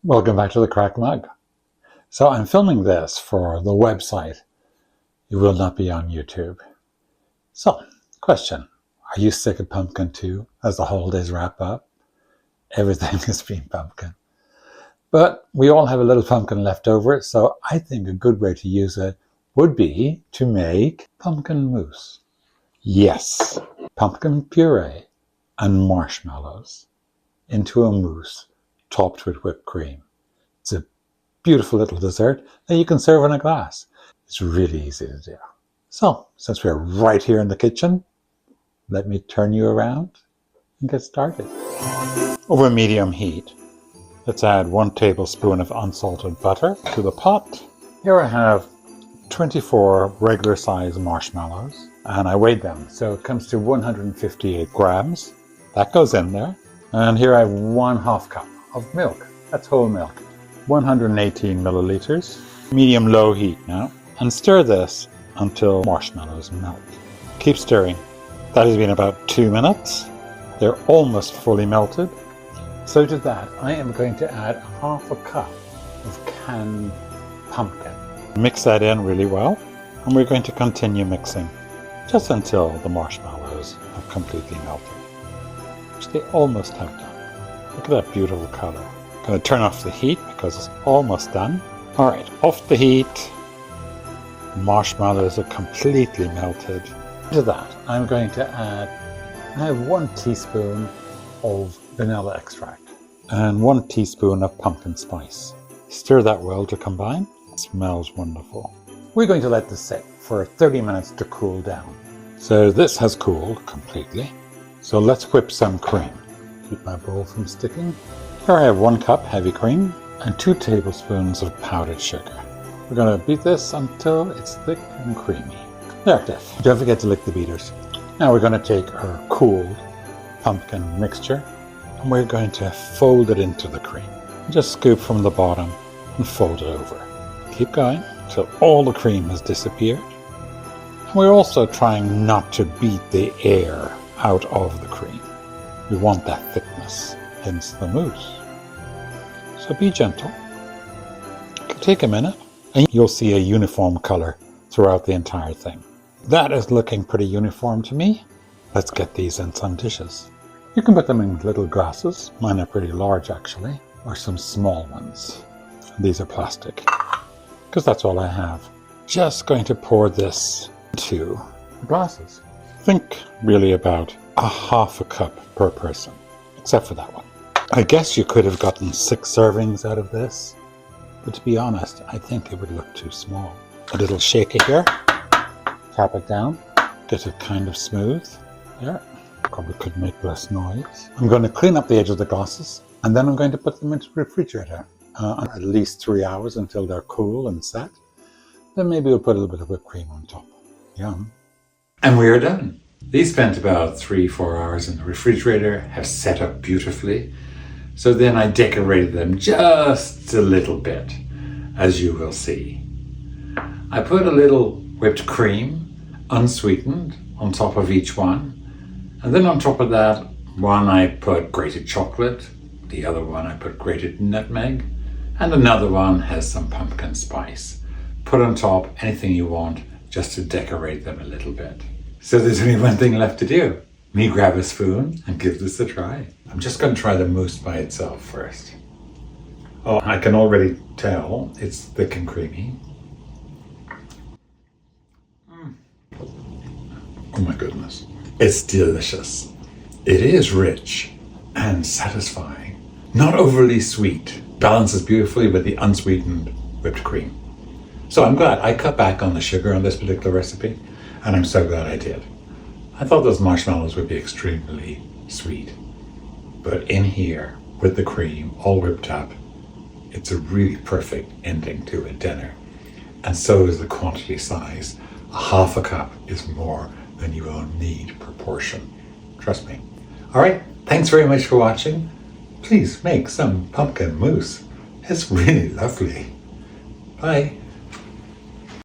Welcome back to the Cracked Mug. So I'm filming this for the website. It will not be on YouTube. So, question. Are you sick of pumpkin too as the holidays wrap up? Everything is being pumpkin. But we all have a little pumpkin left over, so I think a good way to use it would be to make pumpkin mousse. Yes, pumpkin puree and marshmallows into a mousse topped with whipped cream. It's a beautiful little dessert that you can serve in a glass. It's really easy to do. So, since we're right here in the kitchen, let me turn you around and get started. Over medium heat, let's add 1 tablespoon of unsalted butter to the pot. Here I have 24 regular size marshmallows, and I weighed them, so it comes to 158 grams. That goes in there. And here I have 1/2 cup of milk. That's whole milk. 118 milliliters. Medium-low heat now. And stir this until marshmallows melt. Keep stirring. That has been about 2 minutes. They're almost fully melted. So to that, I am going to add 1/2 cup of canned pumpkin. Mix that in really well. And we're going to continue mixing just until the marshmallows have completely melted, which they almost have done. Look at that beautiful color. I'm going to turn off the heat because it's almost done. All right, off the heat. Marshmallows are completely melted. To that, I'm going to add, I have 1 teaspoon of vanilla extract and 1 teaspoon of pumpkin spice. Stir that well to combine. It smells wonderful. We're going to let this sit for 30 minutes to cool down. So this has cooled completely. So let's whip some cream. Keep my bowl from sticking. Here I have 1 cup heavy cream and 2 tablespoons of powdered sugar. We're going to beat this until it's thick and creamy. There it is. Don't forget to lick the beaters. Now we're going to take our cooled pumpkin mixture and we're going to fold it into the cream. Just scoop from the bottom and fold it over. Keep going until all the cream has disappeared. And we're also trying not to beat the air out of the cream. We want that thickness, hence the mousse. So be gentle. It'll take a minute and you'll see a uniform color throughout the entire thing. That is looking pretty uniform to me. Let's get these in some dishes. You can put them in little glasses. Mine are pretty large actually, or some small ones. These are plastic, because that's all I have. Just going to pour this into the glasses. Think really about 1/2 cup per person, except for that one. I guess you could have gotten 6 servings out of this, but to be honest, I think it would look too small. A little shaker here, tap it down, get it kind of smooth. There, probably could make less noise. I'm going to clean up the edge of the glasses, and then I'm going to put them into the refrigerator at least 3 hours until they're cool and set. Then maybe we'll put a little bit of whipped cream on top. Yum. And we are done. These spent about 3-4 hours in the refrigerator, have set up beautifully. So then I decorated them just a little bit, as you will see. I put a little whipped cream, unsweetened, on top of each one. And then on top of that, one I put grated chocolate, the other one I put grated nutmeg, and another one has some pumpkin spice. Put on top anything you want just to decorate them a little bit. So there's only one thing left to do. Me grab a spoon and give this a try. I'm just going to try the mousse by itself first. Oh, I can already tell it's thick and creamy. Oh my goodness. It's delicious. It is rich and satisfying. Not overly sweet. Balances beautifully with the unsweetened whipped cream. So I'm glad I cut back on the sugar on this particular recipe, and I'm so glad I did. I thought those marshmallows would be extremely sweet, but in here with the cream all whipped up, it's a really perfect ending to a dinner. And so is the quantity size. 1/2 cup is more than you will need per portion. Trust me. All right, thanks very much for watching. Please make some pumpkin mousse. It's really lovely. Bye.